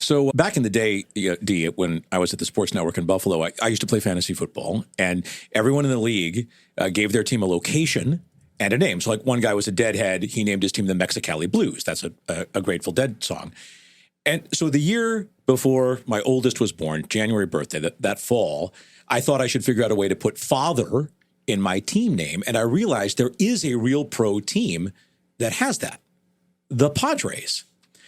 So back in the day, Dee, when I was at the Sports Network in Buffalo, I used to play fantasy football, and everyone in the league gave their team a location and a name. So like one guy was a Deadhead. He named his team the Mexicali Blues. That's a Grateful Dead song. And so the year before my oldest was born, January birthday, that fall, I thought I should figure out a way to put father in my team name. And I realized there is a real pro team that has that, the Padres.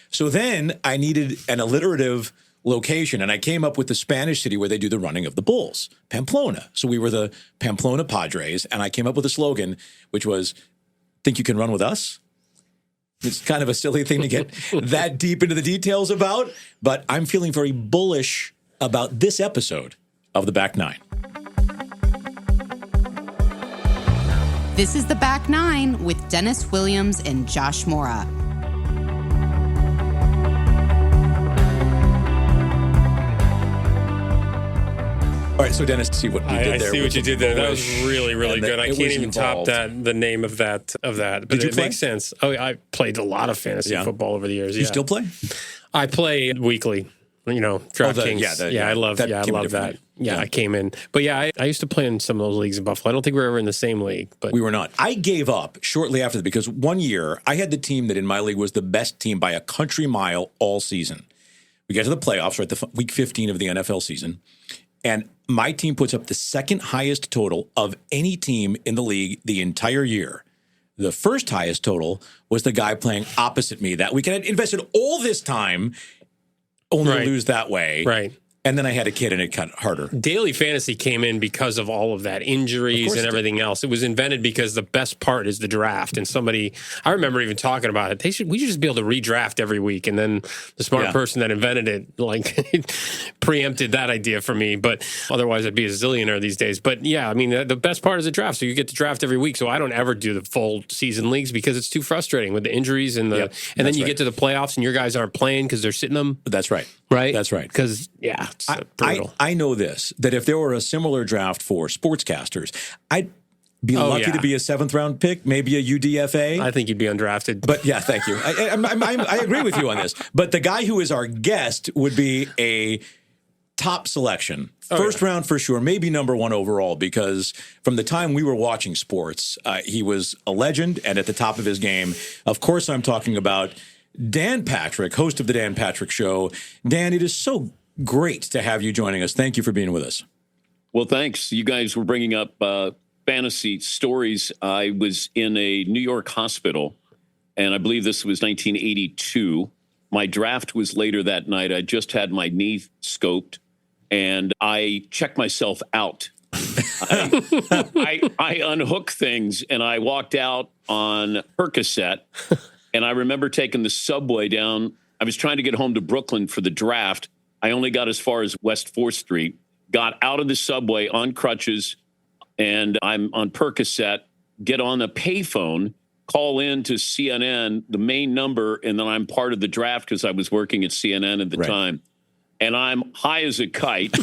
So then I needed an alliterative location, and I came up with the Spanish city where they do the running of the bulls, Pamplona. So we were the Pamplona Padres, and I came up with a slogan, which was, "Think you can run with us?" It's kind of a silly thing to get that deep into the details about, but I'm feeling very bullish about this episode of The Back Nine. This is The Back Nine with Dennis Williams and Josh Mora. All right, so Dennis, see what you did there. I see what you did there. That was really, really good. I can't even top that, the name of that. But Did you it play? makes sense. Oh, I played a lot of fantasy football over the years. You still play? I play weekly. DraftKings. I love that. Yeah, I came in. But yeah, I used to play in some of those leagues in Buffalo. I don't think we were ever in the same league. But we were not. I gave up shortly after that because one year I had the team that in my league was the best team by a country mile all season. We get to the playoffs, right, the week 15 of the NFL season, and my team puts up the second highest total of any team in the league the entire year. The first highest total was the guy playing opposite me that week. And I'd invested all this time only to lose that way. Right. And then I had a kid and it got harder. Daily fantasy came in because of all of that, injuries and everything else. It was invented because the best part is the draft. And I remember even talking about it. We should just be able to redraft every week. And then the smart person that invented it, preempted that idea for me. But otherwise, I'd be a zillionaire these days. But yeah, I mean, the best part is the draft. So you get to draft every week. So I don't ever do the full season leagues because it's too frustrating with the injuries and then you get to the playoffs and your guys aren't playing because they're sitting them. That's right. Right? That's right. Because, it's brutal. I know this, that if there were a similar draft for sportscasters, I'd be lucky to be a 7th round pick, maybe a UDFA. I think you'd be undrafted. But yeah, thank you. I agree with you on this. But the guy who is our guest would be a top selection. First round for sure, maybe number 1 overall, because from the time we were watching sports, he was a legend and at the top of his game. Of course, I'm talking about Dan Patrick, host of The Dan Patrick Show. Dan, it is so great to have you joining us. Thank you for being with us. Well, thanks. You guys were bringing up fantasy stories. I was in a New York hospital, and I believe this was 1982. My draft was later that night. I just had my knee scoped, and I checked myself out. I unhooked things, and I walked out on Percocet. And I remember taking the subway down. I was trying to get home to Brooklyn for the draft. I only got as far as West 4th Street, got out of the subway on crutches, and I'm on Percocet, get on the payphone, call in to CNN, the main number, and then I'm part of the draft because I was working at CNN at the time. And I'm high as a kite,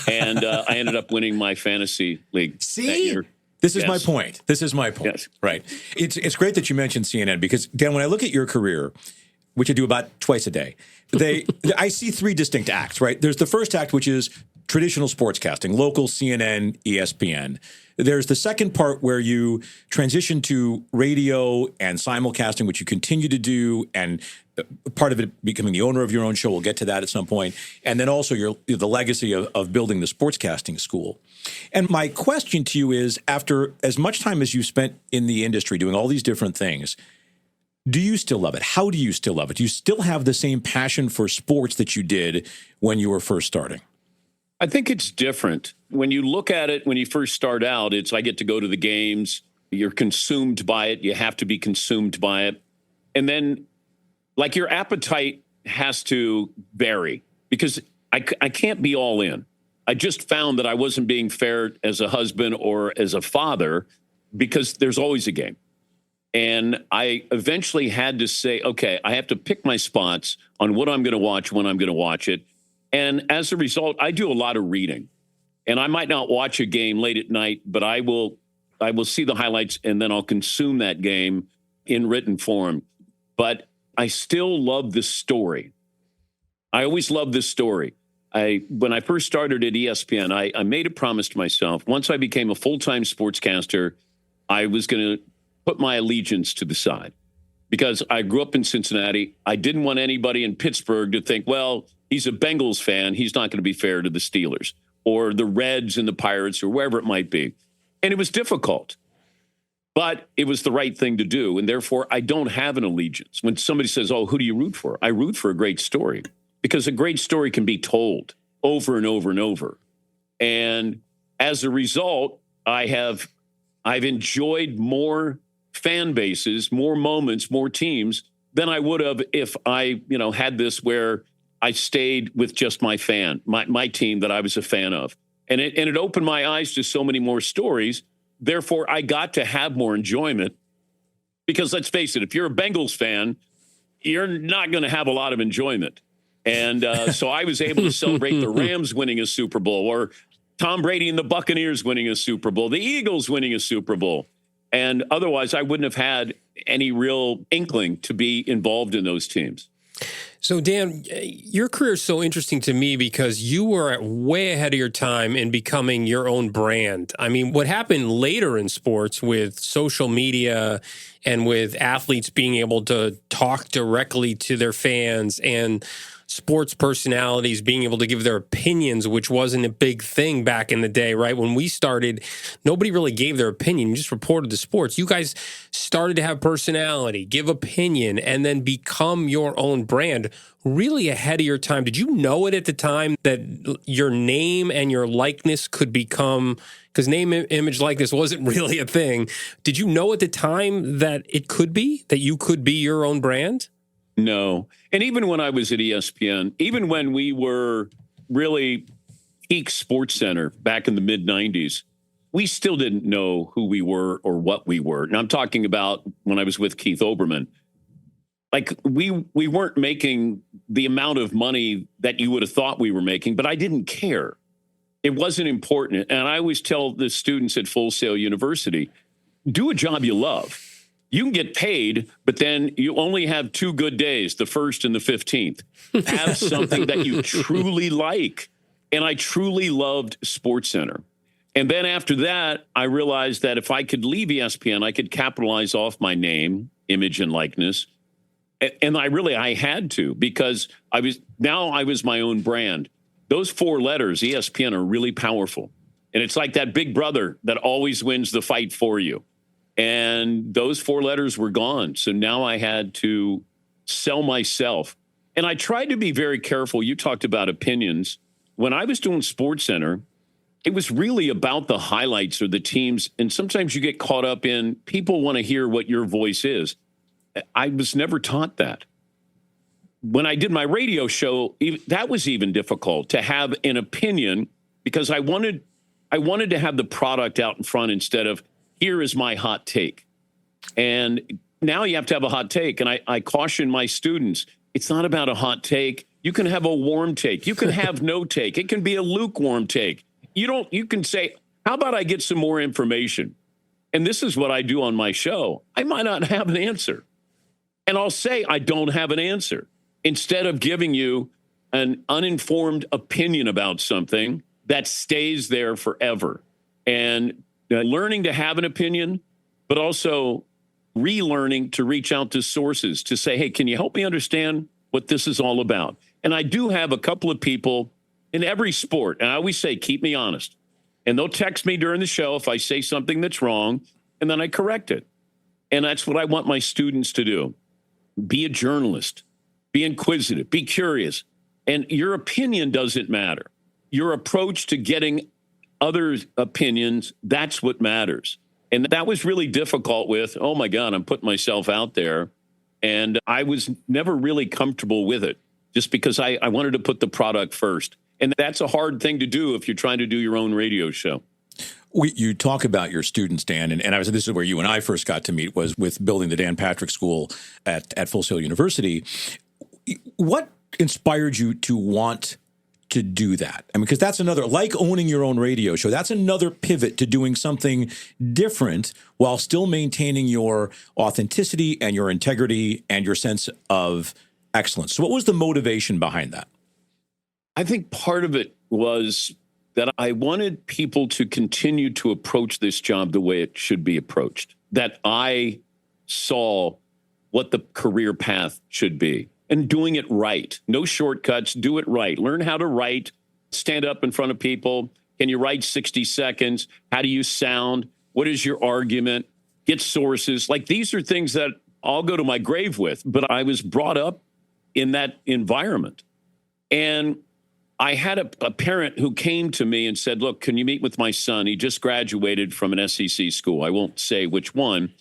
and I ended up winning my fantasy league that year. This is my point. Yes. Right. It's great that you mentioned CNN because, Dan, when I look at your career, which I do about twice a day, I see 3 distinct acts, right? There's the first act, which is traditional sportscasting, local CNN, ESPN. There's the second part where you transition to radio and simulcasting, which you continue to do, and part of it becoming the owner of your own show. We'll get to that at some point. And then also the legacy of building the sportscasting school. And my question to you is, after as much time as you've spent in the industry doing all these different things, do you still love it? How do you still love it? Do you still have the same passion for sports that you did when you were first starting? I think it's different. When you look at it, when you first start out, it's I get to go to the games. You're consumed by it. You have to be consumed by it. And then, like, your appetite has to vary because I can't be all in. I just found that I wasn't being fair as a husband or as a father because there's always a game. And I eventually had to say, okay, I have to pick my spots on what I'm going to watch, when I'm going to watch it. And as a result, I do a lot of reading. And I might not watch a game late at night, but I will see the highlights and then I'll consume that game in written form. But I still love the story. I always loved this story. When I first started at ESPN, I made a promise to myself. Once I became a full-time sportscaster, I was going to put my allegiance to the side because I grew up in Cincinnati. I didn't want anybody in Pittsburgh to think, well, he's a Bengals fan. He's not going to be fair to the Steelers or the Reds and the Pirates or wherever it might be. And it was difficult, but it was the right thing to do. And therefore, I don't have an allegiance. When somebody says, oh, who do you root for? I root for a great story because a great story can be told over and over and over. And as a result, I've enjoyed more fan bases, more moments, more teams than I would have if I, had this where I stayed with just my team that I was a fan of. And it opened my eyes to so many more stories. Therefore, I got to have more enjoyment because let's face it, if you're a Bengals fan, you're not going to have a lot of enjoyment. And so I was able to celebrate the Rams winning a Super Bowl or Tom Brady and the Buccaneers winning a Super Bowl, the Eagles winning a Super Bowl. And otherwise, I wouldn't have had any real inkling to be involved in those teams. So, Dan, your career is so interesting to me because you were way ahead of your time in becoming your own brand. I mean, what happened later in sports with social media and with athletes being able to talk directly to their fans and sports personalities being able to give their opinions, which wasn't a big thing back in the day, right? When we started, nobody really gave their opinion. You just reported the sports. You guys started to have personality, give opinion, and then become your own brand really ahead of your time. Did you know it at the time that your name and your likeness could become, because name, image, likeness wasn't really a thing. Did you know at the time that it could be, that you could be your own brand? No. And even when I was at ESPN, even when we were really peak Sports Center back in the mid-90s, we still didn't know who we were or what we were. And I'm talking about when I was with Keith Olbermann. Like, we weren't making the amount of money that you would have thought we were making, but I didn't care. It wasn't important. And I always tell the students at Full Sail University, do a job you love. You can get paid, but then you only have 2 good days, the 1st and the 15th. Have something that you truly like. And I truly loved SportsCenter. And then after that, I realized that if I could leave ESPN, I could capitalize off my name, image, and likeness. And I had to, because I was my own brand. Those 4 letters, ESPN, are really powerful. And it's like that big brother that always wins the fight for you. And those 4 letters were gone. So now I had to sell myself. And I tried to be very careful. You talked about opinions. When I was doing SportsCenter, it was really about the highlights or the teams. And sometimes you get caught up in people want to hear what your voice is. I was never taught that. When I did my radio show, that was even difficult to have an opinion because I wanted to have the product out in front instead of, here is my hot take. And now you have to have a hot take. And I caution my students, it's not about a hot take. You can have a warm take. You can have no take. It can be a lukewarm take. You can say, how about I get some more information? And this is what I do on my show. I might not have an answer. And I'll say, I don't have an answer. Instead of giving you an uninformed opinion about something that stays there forever. And learning to have an opinion, but also relearning to reach out to sources to say, hey, can you help me understand what this is all about? And I do have a couple of people in every sport, and I always say, keep me honest. And they'll text me during the show if I say something that's wrong, and then I correct it. And that's what I want my students to do. Be a journalist, be inquisitive, be curious. And your opinion doesn't matter. Your approach to getting others' opinions, that's what matters. And that was really difficult with, oh my God, I'm putting myself out there. And I was never really comfortable with it just because I wanted to put the product first. And that's a hard thing to do if you're trying to do your own radio show. You talk about your students, Dan, and this is where you and I first got to meet, was with building the Dan Patrick School at Full Sail University. What inspired you to want to do that? I mean, because that's another, like owning your own radio show, that's another pivot to doing something different while still maintaining your authenticity and your integrity and your sense of excellence. So what was the motivation behind that? I think part of it was that I wanted people to continue to approach this job the way it should be approached, that I saw what the career path should be and doing it right. No shortcuts, do it right. Learn how to write, stand up in front of people. Can you write 60 seconds? How do you sound? What is your argument? Get sources. Like, these are things that I'll go to my grave with, but I was brought up in that environment. And I had a parent who came to me and said, look, can you meet with my son? He just graduated from an SEC school. I won't say which one,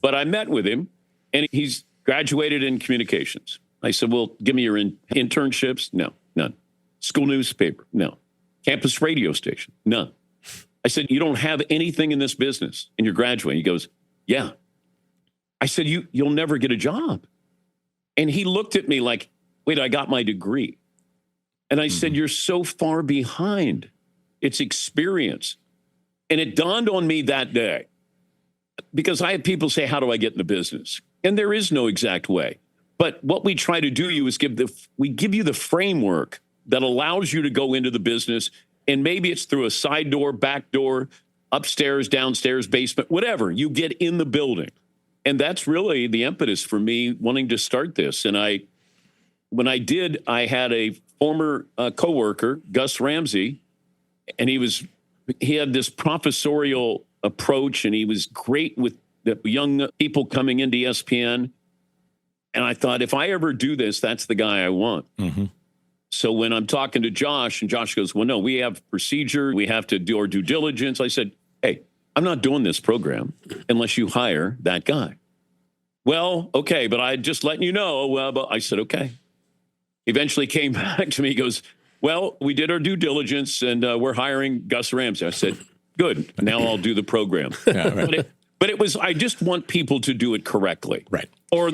but I met with him, and he's graduated in communications. I said, well, give me your internships. No, none. School newspaper. No. Campus radio station. None. I said, you don't have anything in this business and you're graduating. He goes, yeah. I said, you'll never get a job. And he looked at me like, wait, I got my degree. And I said, you're so far behind. It's experience. And it dawned on me that day, because I had people say, how do I get in the business? And there is no exact way. But what we try to do is we give you the framework that allows you to go into the business. And maybe it's through a side door, back door, upstairs, downstairs, basement, whatever. You get in the building. And that's really the impetus for me wanting to start this. And when I did, I had a former coworker, Gus Ramsey, and he had this professorial approach, and he was great with the young people coming into ESPN. And I thought, if I ever do this, that's the guy I want. Mm-hmm. So when I'm talking to Josh, and Josh goes, well, no, we have procedure. We have to do our due diligence. I said, hey, I'm not doing this program unless you hire that guy. Well, okay, but I just letting you know. Well, but I said, okay. Eventually came back to me. He goes, well, we did our due diligence, and we're hiring Gus Ramsey. I said, good. Now I'll do the program. Yeah, right. But it was, I just want people to do it correctly. Right. Or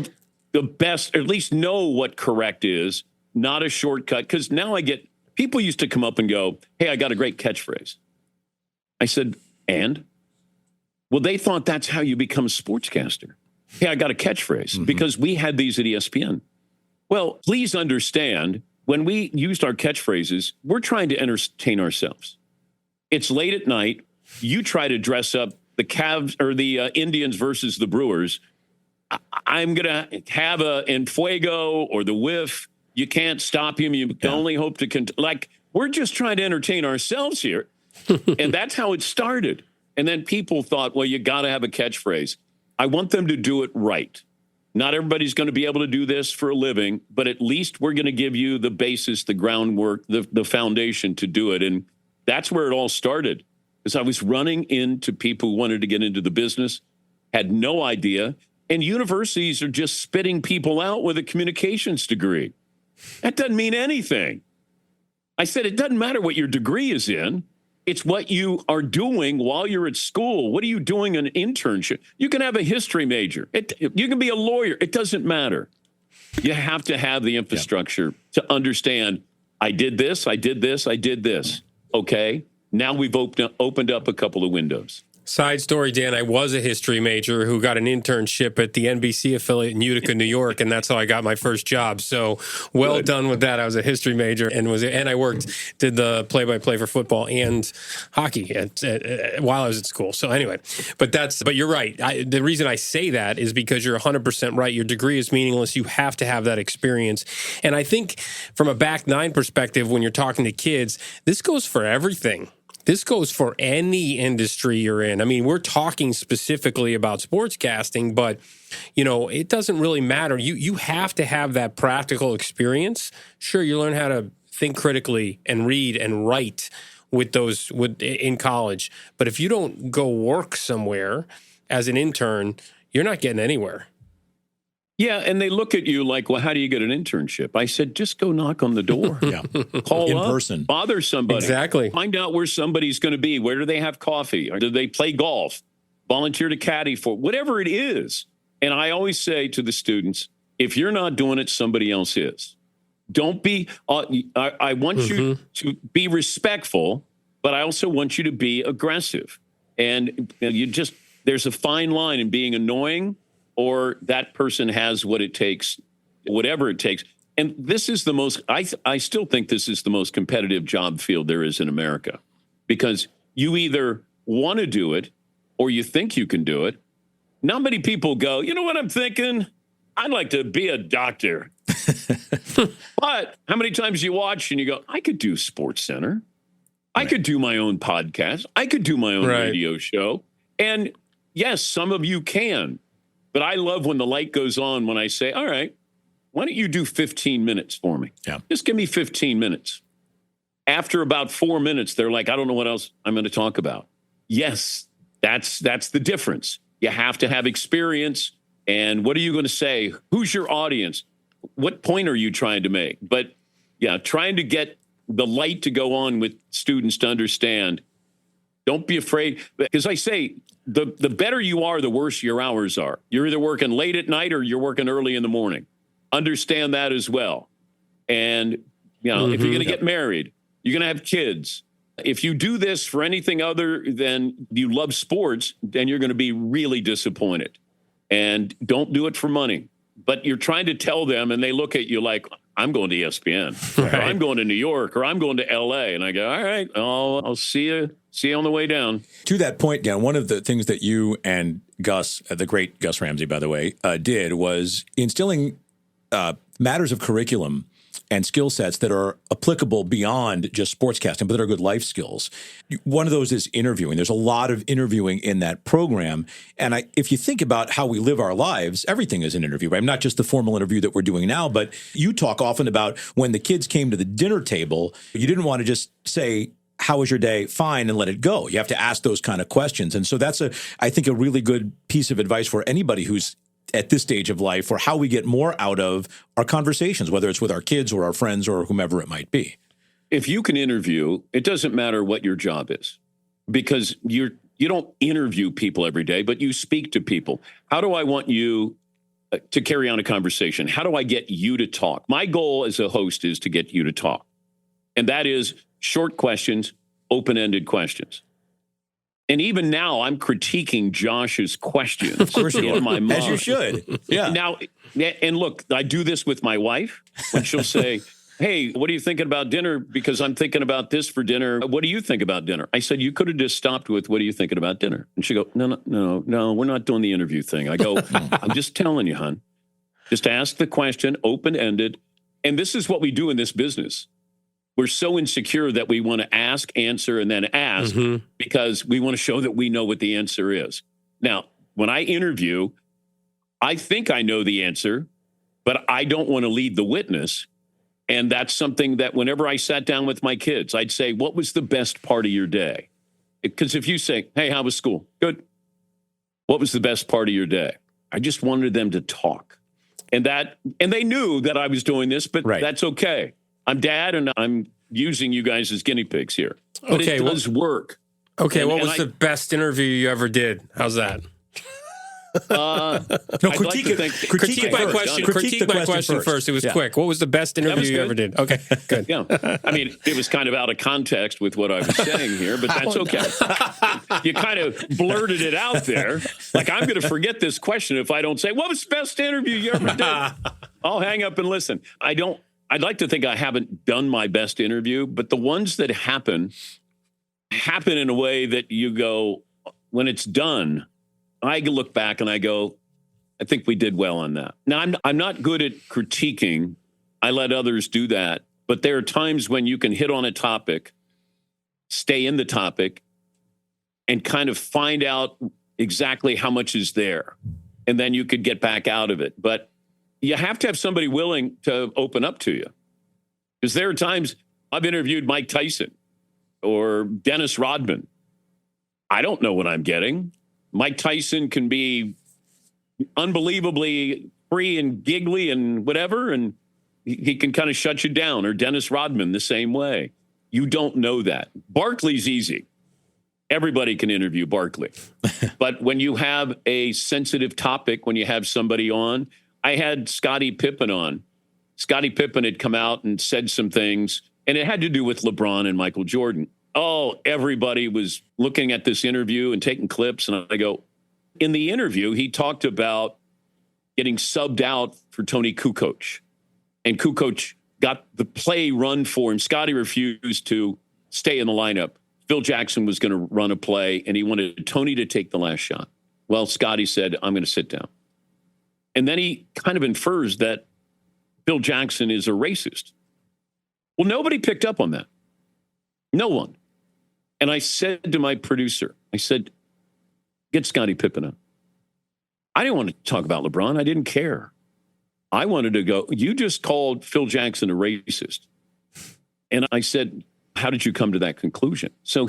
the best, or at least know what correct is, not a shortcut. Because now people used to come up and go, hey, I got a great catchphrase. I said, and? Well, they thought that's how you become a sportscaster. Hey, I got a catchphrase, because we had these at ESPN. Well, please understand, when we used our catchphrases, we're trying to entertain ourselves. It's late at night. You try to dress up the Cavs or the Indians versus the Brewers. I'm going to have en fuego or the whiff. You can't stop him. You can only hope to we're just trying to entertain ourselves here. And that's how it started. And then people thought, well, you got to have a catchphrase. I want them to do it right. Not everybody's going to be able to do this for a living, but at least we're going to give you the basis, the groundwork, the foundation to do it. And that's where it all started, because I was running into people who wanted to get into the business, had no idea. And universities are just spitting people out with a communications degree. That doesn't mean anything. I said, it doesn't matter what your degree is in. It's what you are doing while you're at school. What are you doing an internship? You can have a history major. You can be a lawyer. It doesn't matter. You have to have the infrastructure to understand, I did this, I did this, I did this. Okay, now we've opened up a couple of windows. Side story, Dan, I was a history major who got an internship at the NBC affiliate in Utica, New York, and that's how I got my first job. So well done with that. I was a history major and I did the play-by-play for football and hockey while I was at school. So anyway, but you're right. The reason I say that is because you're 100% right. Your degree is meaningless. You have to have that experience. And I think from a back nine perspective, when you're talking to kids, this goes for everything. This goes for any industry you're in. I mean, we're talking specifically about sportscasting, but, it doesn't really matter. You have to have that practical experience. Sure, you learn how to think critically and read and write in college. But if you don't go work somewhere as an intern, you're not getting anywhere. Yeah, and they look at you like, well, how do you get an internship? I said, just go knock on the door. Call in up, person. Bother somebody. Exactly. Find out where somebody's going to be. Where do they have coffee? Or do they play golf? Volunteer to caddy for whatever it is. And I always say to the students, if you're not doing it, somebody else is. Don't be, I want you to be respectful, but I also want you to be aggressive. And there's a fine line in being annoying, or that person has what it takes, whatever it takes. And this is the most, I still think this is the most competitive job field there is in America, because you either want to do it or you think you can do it. Not many people go, you know what I'm thinking? I'd like to be a doctor. But how many times you watch and you go, I could do Sports Center. I could do my own podcast. I could do my own radio show. And yes, some of you can. But I love when the light goes on when I say, all right, why don't you do 15 minutes for me? Yeah. Just give me 15 minutes. After about 4 minutes, they're like, I don't know what else I'm going to talk about. Yes, that's the difference. You have to have experience. And what are you going to say? Who's your audience? What point are you trying to make? But yeah, trying to get the light to go on with students to understand. Don't be afraid. Because I say, the better you are, the worse your hours are. You're either working late at night or you're working early in the morning. Understand that as well. And, you know, if you're going to get married, you're going to have kids. If you do this for anything other than you love sports, then you're going to be really disappointed. And don't do it for money. But you're trying to tell them, and they look at you like, I'm going to ESPN, or I'm going to New York, or I'm going to LA. And I go, all right, I'll see you on the way down. To that point, Dan, one of the things that you and Gus, the great Gus Ramsey, by the way, did was instilling matters of curriculum and skill sets that are applicable beyond just sportscasting, but that are good life skills. One of those is interviewing. There's a lot of interviewing in that program. And if you think about how we live our lives, everything is an interview, right? Not just the formal interview that we're doing now, but you talk often about when the kids came to the dinner table, you didn't want to just say, how was your day? Fine, and let it go. You have to ask those kind of questions. And so that's, I think, a really good piece of advice for anybody who's at this stage of life, for how we get more out of our conversations, whether it's with our kids or our friends or whomever it might be. If you can interview, it doesn't matter what your job is, because you don't interview people every day, but you speak to people. How do I want you to carry on a conversation? How do I get you to talk? My goal as a host is to get you to talk. And that is short questions, open-ended questions. And even now, I'm critiquing Josh's questions. Of course you in my mind. As you should. Yeah. Now, and look, I do this with my wife when she'll say, hey, what are you thinking about dinner? Because I'm thinking about this for dinner. What do you think about dinner? I said, you could have just stopped with, what are you thinking about dinner? And she go, no, we're not doing the interview thing. I go, I'm just telling you, hon. Just ask the question, open-ended. And this is what we do in this business. We're so insecure that we want to ask, answer, and then ask because we want to show that we know what the answer is. Now, when I interview, I think I know the answer, but I don't want to lead the witness. And that's something that whenever I sat down with my kids, I'd say, what was the best part of your day? Because if you say, hey, how was school? Good. What was the best part of your day? I just wanted them to talk. And they knew that I was doing this, but that's okay. I'm dad, and I'm using you guys as guinea pigs here. But it does work. Okay, what was the best interview you ever did? How's that? Critique my question first. It was quick. What was the best interview you ever did? Okay, good. Yeah. I mean, it was kind of out of context with what I was saying here, but that's okay. You kind of blurted it out there. Like, I'm going to forget this question if I don't say, what was the best interview you ever did? I'll hang up and listen. I'd like to think I haven't done my best interview, but the ones that happen in a way that you go, when it's done, I look back and I go, I think we did well on that. Now, I'm not good at critiquing. I let others do that. But there are times when you can hit on a topic, stay in the topic, and kind of find out exactly how much is there. And then you could get back out of it. But you have to have somebody willing to open up to you. Because there are times I've interviewed Mike Tyson or Dennis Rodman. I don't know what I'm getting. Mike Tyson can be unbelievably free and giggly and whatever, and he can kind of shut you down, or Dennis Rodman the same way. You don't know that. Barkley's easy. Everybody can interview Barkley. But when you have a sensitive topic, when you have somebody on, I had Scottie Pippen on. Scottie Pippen had come out and said some things, and it had to do with LeBron and Michael Jordan. Oh, everybody was looking at this interview and taking clips. And I go, in the interview, he talked about getting subbed out for Tony Kukoc. and Kukoc got the play run for him. Scotty refused to stay in the lineup. Phil Jackson was going to run a play, and he wanted Tony to take the last shot. Well, Scotty said, I'm going to sit down. And then he kind of infers that Phil Jackson is a racist. Well, nobody picked up on that. No one. And I said to my producer, I said, get Scottie Pippen up. I didn't want to talk about LeBron. I didn't care. I wanted to go, you just called Phil Jackson a racist. And I said, how did you come to that conclusion? So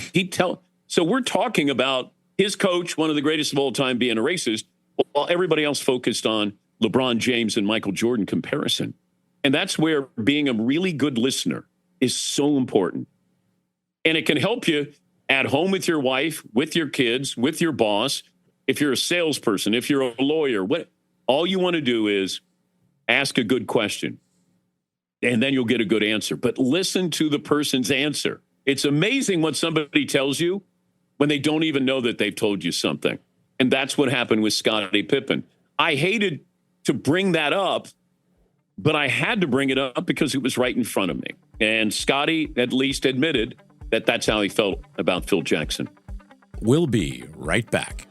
we're talking about his coach, one of the greatest of all time, being a racist, while everybody else focused on LeBron James and Michael Jordan comparison. And that's where being a really good listener is so important. And it can help you at home with your wife, with your kids, with your boss. If you're a salesperson, if you're a lawyer, all you want to do is ask a good question, and then you'll get a good answer. But listen to the person's answer. It's amazing what somebody tells you when they don't even know that they've told you something. And that's what happened with Scottie Pippen. I hated to bring that up, but I had to bring it up because it was right in front of me. And Scotty at least admitted that that's how he felt about Phil Jackson. We'll be right back.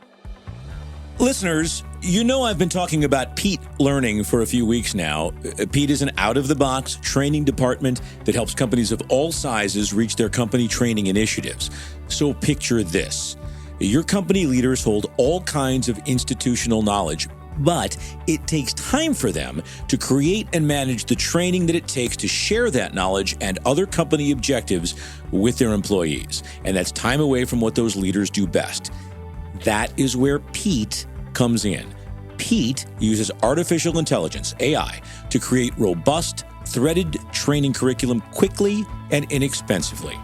Listeners, you know I've been talking about Pete Learning for a few weeks now. Pete is an out-of-the-box training department that helps companies of all sizes reach their company training initiatives. So picture this. Your company leaders hold all kinds of institutional knowledge, but it takes time for them to create and manage the training that it takes to share that knowledge and other company objectives with their employees. And that's time away from what those leaders do best. That is where Pete comes in. Pete uses artificial intelligence, AI, to create robust, threaded training curriculum quickly and inexpensively.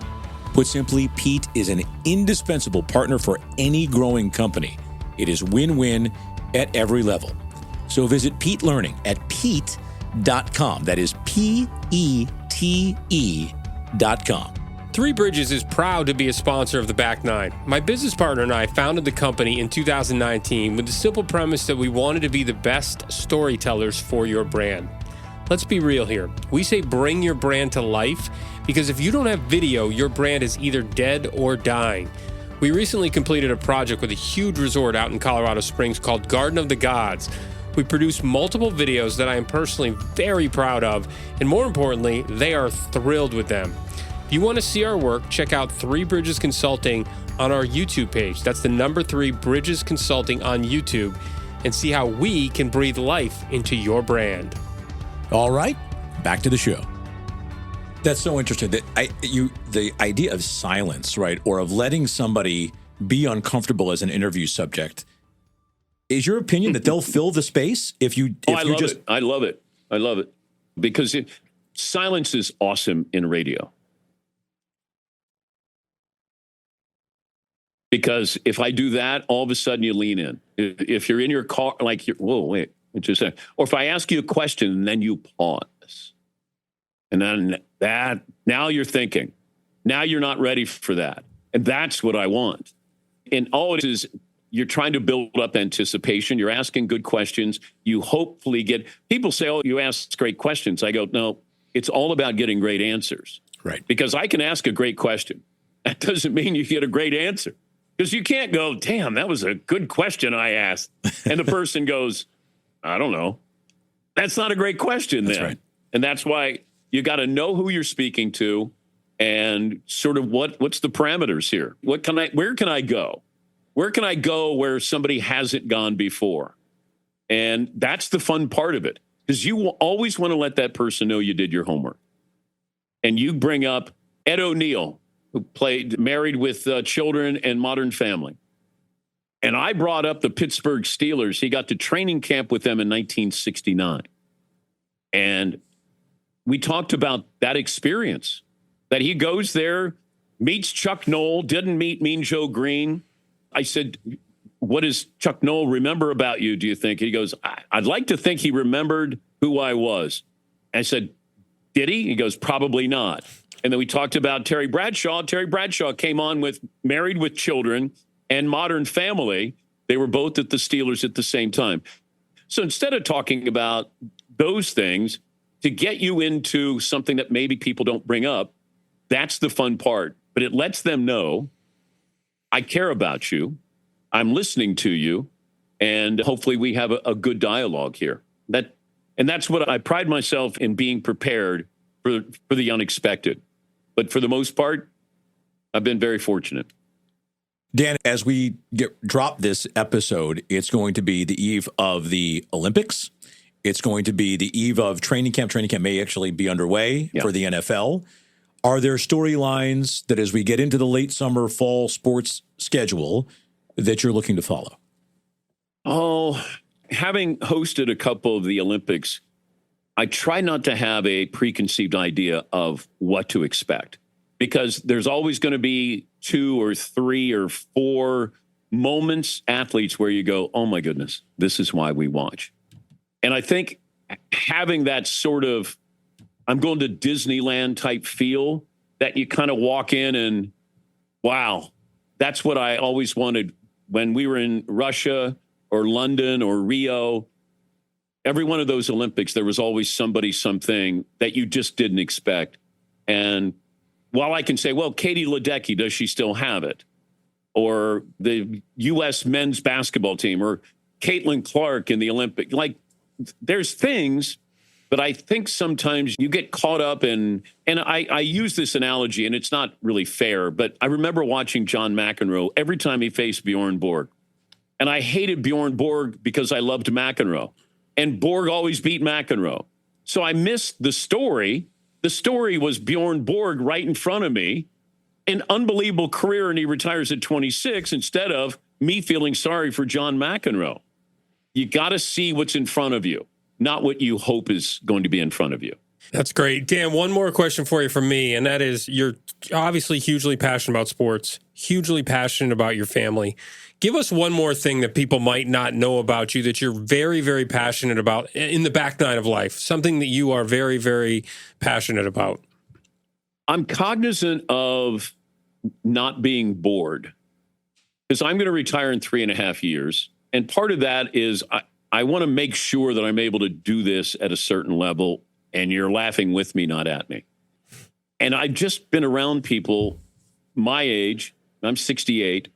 Put simply, Pete is an indispensable partner for any growing company. It is win-win at every level. So visit Pete Learning at pete.com. That is PETE.com. Three Bridges is proud to be a sponsor of the Back Nine. My business partner and I founded the company in 2019 with the simple premise that we wanted to be the best storytellers for your brand. Let's be real here. We say bring your brand to life because if you don't have video, your brand is either dead or dying. We recently completed a project with a huge resort out in Colorado Springs called Garden of the Gods. We produced multiple videos that I am personally very proud of, and more importantly, they are thrilled with them. If you want to see our work, check out Three Bridges Consulting on our YouTube page. That's the number 3 Bridges Consulting on YouTube, and see how we can breathe life into your brand. All right, back to the show. That's so interesting that the idea of silence, right, or of letting somebody be uncomfortable as an interview subject. Is your opinion that they'll fill the space if you? I love it because silence is awesome in radio. Because if I do that, all of a sudden you lean in. If you're in your car, like whoa, wait, just a second. Or if I ask you a question and then you pause. And then now you're thinking. Now you're not ready for that. And that's what I want. And all it is, you're trying to build up anticipation. You're asking good questions. You hopefully get, people say, oh, you ask great questions. I go, no, it's all about getting great answers. Right. Because I can ask a great question. That doesn't mean you get a great answer. Because you can't go, damn, that was a good question I asked. And the person goes, I don't know. That's not a great question then. That's right. And that's why you got to know who you're speaking to and sort of what's the parameters here? Where can I go? Where can I go where somebody hasn't gone before? And that's the fun part of it. Because you will always want to let that person know you did your homework. And you bring up Ed O'Neill, who married with children and Modern Family. And I brought up the Pittsburgh Steelers. He got to training camp with them in 1969. And we talked about that experience, that he goes there, meets Chuck Noll, didn't meet Mean Joe Green. I said, what does Chuck Noll remember about you, do you think? He goes, I'd like to think he remembered who I was. I said, did he? He goes, probably not. And then we talked about Terry Bradshaw. Terry Bradshaw came on with Married with Children and Modern Family. They were both at the Steelers at the same time. So instead of talking about those things, to get you into something that maybe people don't bring up. That's the fun part. But it lets them know, I care about you. I'm listening to you. And hopefully we have a good dialogue here. That's what I pride myself in, being prepared for the unexpected. But for the most part, I've been very fortunate. Dan, as we drop this episode, it's going to be the eve of the Olympics. It's going to be the eve of training camp. Training camp may actually be underway for the NFL. Are there storylines that as we get into the late summer, fall sports schedule that you're looking to follow? Oh, having hosted a couple of the Olympics, I try not to have a preconceived idea of what to expect, because there's always going to be 2 or 3 or 4 moments, athletes, where you go, oh my goodness, this is why we watch. And I think having that sort of, I'm going to Disneyland type feel, that you kind of walk in and, wow, that's what I always wanted when we were in Russia or London or Rio. Every one of those Olympics, there was always somebody, something that you just didn't expect. And while I can say, well, Katie Ledecky, does she still have it? Or the U.S. men's basketball team, or Caitlin Clark in the Olympic. Like, there's things, but I think sometimes you get caught up in, and I use this analogy, and it's not really fair, but I remember watching John McEnroe every time he faced Bjorn Borg. And I hated Bjorn Borg because I loved McEnroe. And Borg always beat McEnroe. So I missed the story. The story was Bjorn Borg right in front of me, an unbelievable career, and he retires at 26 instead of me feeling sorry for John McEnroe. You got to see what's in front of you, not what you hope is going to be in front of you. That's great. Dan, one more question for you from me, and that is, you're obviously hugely passionate about sports, hugely passionate about your family. Give us one more thing that people might not know about you that you're very, very passionate about in the back nine of life, something that you are very, very passionate about. I'm cognizant of not being bored, because I'm going to retire in 3.5 years. And part of that is I want to make sure that I'm able to do this at a certain level, and you're laughing with me, not at me. And I've just been around people my age. I'm 68,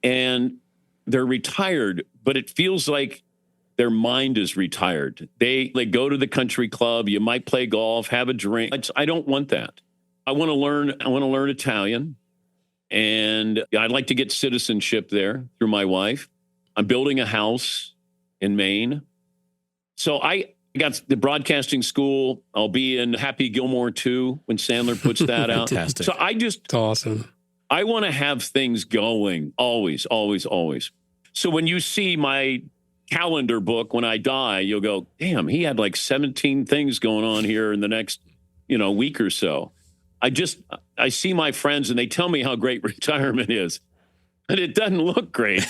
and they're retired, but it feels like their mind is retired. They go to the country club. You might play golf, have a drink. I don't want that. I want to learn Italian, and I'd like to get citizenship there through my wife. I'm building a house in Maine. So I got the broadcasting school. I'll be in Happy Gilmore 2 when Sandler puts that out. Fantastic. So It's awesome. I want to have things going always, always, always. So when you see my calendar book when I die, you'll go, damn, he had like 17 things going on here in the next, week or so. I see my friends and they tell me how great retirement is. And it doesn't look great.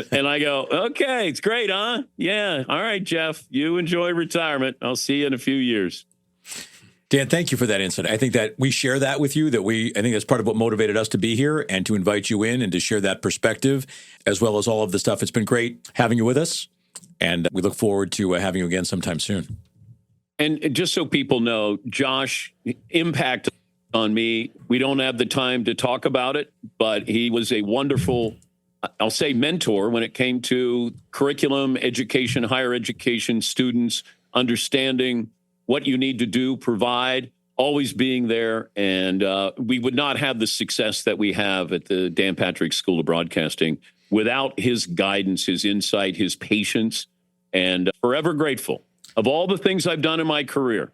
and I go, okay, it's great, huh? Yeah. All right, Jeff, you enjoy retirement. I'll see you in a few years. Dan, thank you for that insight. I think that we share that with you, I think that's part of what motivated us to be here and to invite you in and to share that perspective, as well as all of the stuff. It's been great having you with us, and we look forward to having you again sometime soon. And just so people know, Josh, impact on me, we don't have the time to talk about it, but he was a wonderful, I'll say, mentor when it came to curriculum, education, higher education, students, understanding what you need to do, provide, always being there. And we would not have the success that we have at the Dan Patrick School of Broadcasting without his guidance, his insight, his patience, and forever grateful. Of all the things I've done in my career,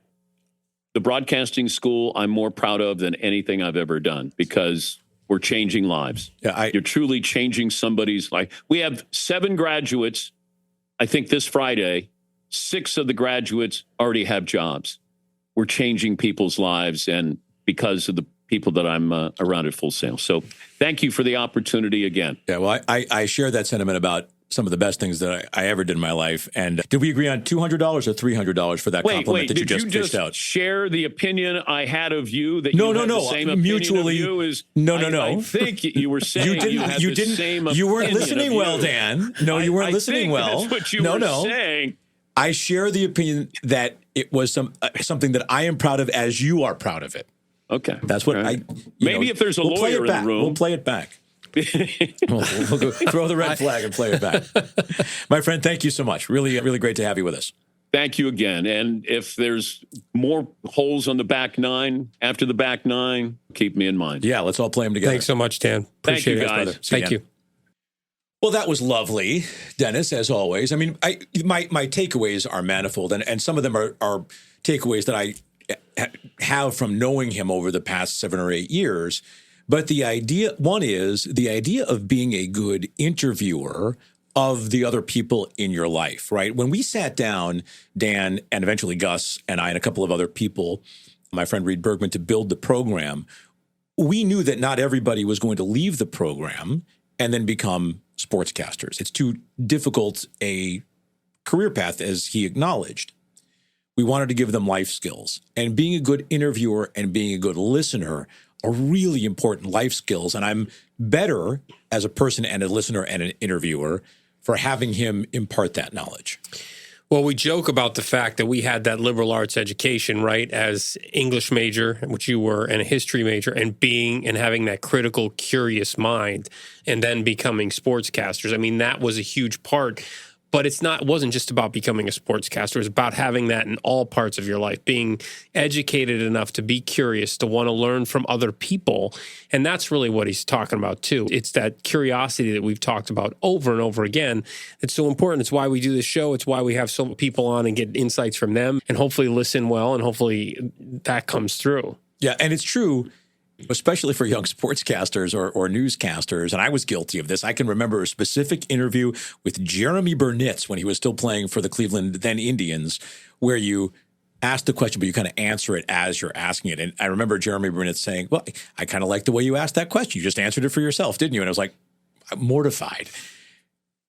the broadcasting school I'm more proud of than anything I've ever done, because we're changing lives. Yeah, you're truly changing somebody's life. We have 7 graduates, I think this Friday. 6 of the graduates already have jobs. We're changing people's lives, and because of the people that I'm around at Full Sail. So thank you for the opportunity again. Yeah, well, I share that sentiment about some of the best things that I ever did in my life. And did we agree on $200 or $300 for that compliment that you just dished out? Share the opinion I had of you that you had the same opinion mutually, of you is no. I think you were saying you didn't. You weren't listening well, Dan. No, you weren't listening well. That's what you were saying. I share the opinion that it was something that I am proud of, as you are proud of it. Okay. That's what Maybe if there's a lawyer in the room. We'll play it back. we'll go throw the red flag and play it back. My friend, thank you so much. Really, really great to have you with us. Thank you again. And if there's more holes on the back nine, after the back nine, keep me in mind. Yeah, let's all play them together. Thanks so much, Dan. Appreciate Thank you, guys. it. Thank you. Well, that was lovely, Dennis, as always. I mean, my takeaways are manifold, and some of them are takeaways that I have from knowing him over the past 7 or 8 years. But one is the idea of being a good interviewer of the other people in your life, right? When we sat down, Dan and eventually Gus and I and a couple of other people, my friend Reed Bergman, to build the program, we knew that not everybody was going to leave the program and then become sportscasters. It's too difficult a career path, as he acknowledged. We wanted to give them life skills. And being a good interviewer and being a good listener are really important life skills. And I'm better as a person and a listener and an interviewer for having him impart that knowledge. Well, we joke about the fact that we had that liberal arts education, right, as English major, which you were, and a history major, and having that critical, curious mind, and then becoming sportscasters. I mean, that was a huge part. But it wasn't just about becoming a sportscaster. It was about having that in all parts of your life, being educated enough to be curious, to want to learn from other people. And that's really what he's talking about, too. It's that curiosity that we've talked about over and over again. It's so important. It's why we do this show. It's why we have so many people on and get insights from them and hopefully listen well, and hopefully that comes through. Yeah, and it's true, especially for young sportscasters or newscasters, and I was guilty of this. I can remember a specific interview with Jeremy Burnitz when he was still playing for the Cleveland then Indians, where you ask the question, but you kind of answer it as you're asking it. And I remember Jeremy Burnitz saying, well, I kind of like the way you asked that question. You just answered it for yourself, didn't you? And I was like, I'm mortified.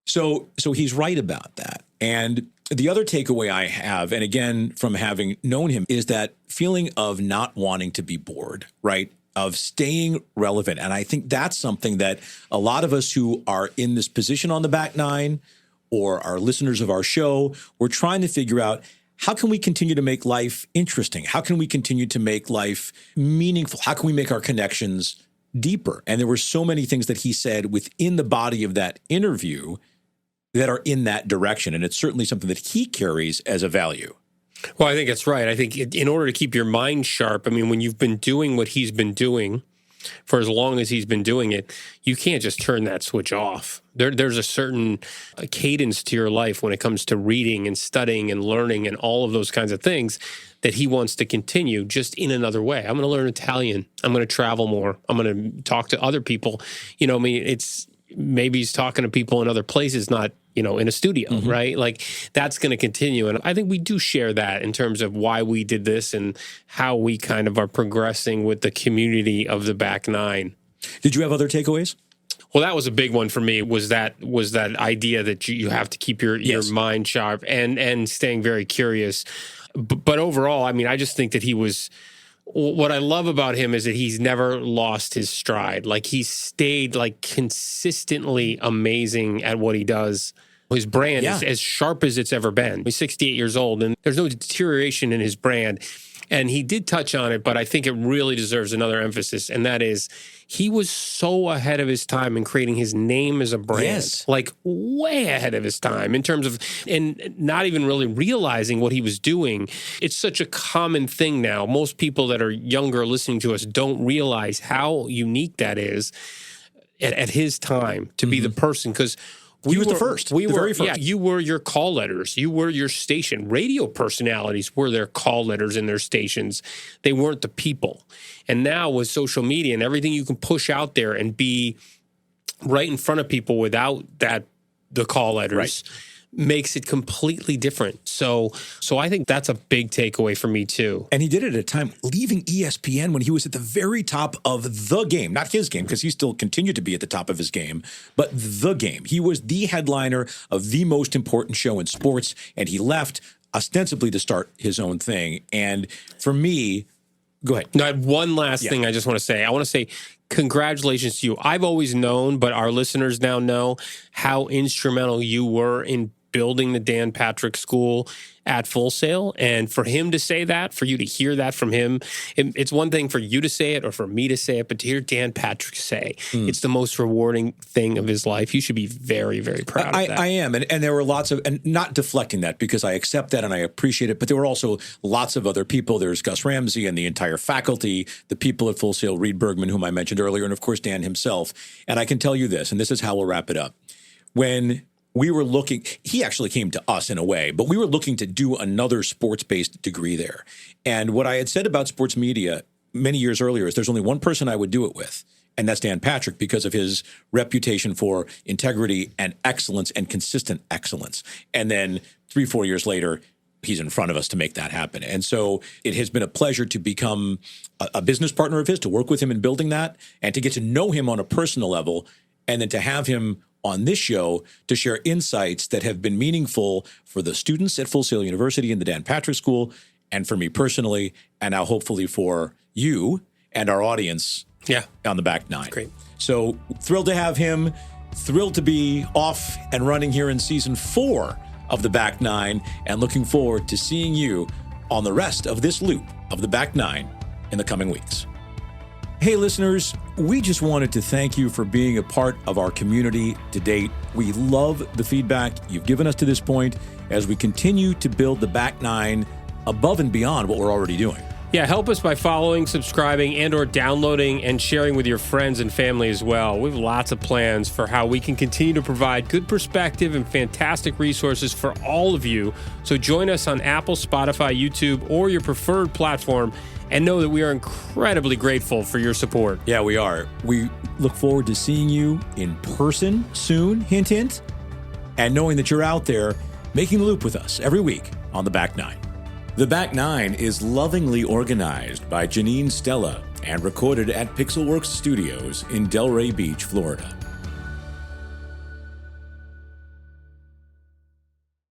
So he's right about that. And the other takeaway I have, and again, from having known him, is that feeling of not wanting to be bored, right? Of staying relevant. And I think that's something that a lot of us who are in this position on the back nine or are listeners of our show, we're trying to figure out, how can we continue to make life interesting? How can we continue to make life meaningful? How can we make our connections deeper? And there were so many things that he said within the body of that interview that are in that direction. And it's certainly something that he carries as a value. Well, I think that's right. I think in order to keep your mind sharp, I mean, when you've been doing what he's been doing for as long as he's been doing it, you can't just turn that switch off. There's a certain cadence to your life when it comes to reading and studying and learning and all of those kinds of things that he wants to continue, just in another way. I'm going to learn Italian. I'm going to travel more. I'm going to talk to other people. I mean, maybe he's talking to people in other places, not in a studio, right? Like, that's going to continue. And I think we do share that in terms of why we did this and how we kind of are progressing with the community of the back nine. Did you have other takeaways? Well, that was a big one for me, was that idea that you have to keep your mind sharp and staying very curious. But overall, I mean, I just think that what I love about him is that he's never lost his stride. Like, he's stayed consistently amazing at what he does. His brand is as sharp as it's ever been. He's 68 years old, and there's no deterioration in his brand. And he did touch on it, but I think it really deserves another emphasis, and that is, he was so ahead of his time in creating his name as a brand, like way ahead of his time in terms of, and not even really realizing what he was doing. It's such a common thing now. Most people that are younger listening to us don't realize how unique that is at his time to be the person, because he was the first. We the were very first. Yeah, you were your call letters. You were your station. Radio personalities were their call letters in their stations. They weren't the people. And now with social media and everything you can push out there and be right in front of people without the call letters makes it completely different. So I think that's a big takeaway for me too. And he did it at a time leaving ESPN when he was at the very top of the game, not his game, because he still continued to be at the top of his game, but the game. He was the headliner of the most important show in sports, and he left ostensibly to start his own thing. And for me, go ahead. No, I have one last thing I just want to say. I want to say congratulations to you. I've always known, but our listeners now know how instrumental you were in building the Dan Patrick School at Full Sail. And for him to say that, for you to hear that from him, it's one thing for you to say it or for me to say it, but to hear Dan Patrick say it's the most rewarding thing of his life, you should be very, very proud of that. I am. And there were lots of, and not deflecting that because I accept that and I appreciate it, but there were also lots of other people. There's Gus Ramsey and the entire faculty, the people at Full Sail, Reed Bergman, whom I mentioned earlier, and of course, Dan himself. And I can tell you this, and this is how we'll wrap it up. When we were looking, he actually came to us in a way, but we were looking to do another sports-based degree there. And what I had said about sports media many years earlier is there's only one person I would do it with, and that's Dan Patrick, because of his reputation for integrity and excellence and consistent excellence. And then 3-4 years later, he's in front of us to make that happen. And so it has been a pleasure to become a business partner of his, to work with him in building that, and to get to know him on a personal level, and then to have him on this show to share insights that have been meaningful for the students at Full Sail University and the Dan Patrick School, and for me personally, and now hopefully for you and our audience on the back nine. Great. So thrilled to have him, thrilled to be off and running here in season 4 of the back nine, and looking forward to seeing you on the rest of this loop of the back nine in the coming weeks. Hey, listeners, we just wanted to thank you for being a part of our community to date. We love the feedback you've given us to this point as we continue to build the back nine above and beyond what we're already doing. Yeah, help us by following, subscribing, and or downloading and sharing with your friends and family as well. We have lots of plans for how we can continue to provide good perspective and fantastic resources for all of you. So join us on Apple, Spotify, YouTube, or your preferred platform, and know that we are incredibly grateful for your support. Yeah, we are. We look forward to seeing you in person soon, hint, hint, and knowing that you're out there making the loop with us every week on the back nine. The Back Nine is lovingly organized by Janine Stella and recorded at Pixelworks Studios in Delray Beach, Florida.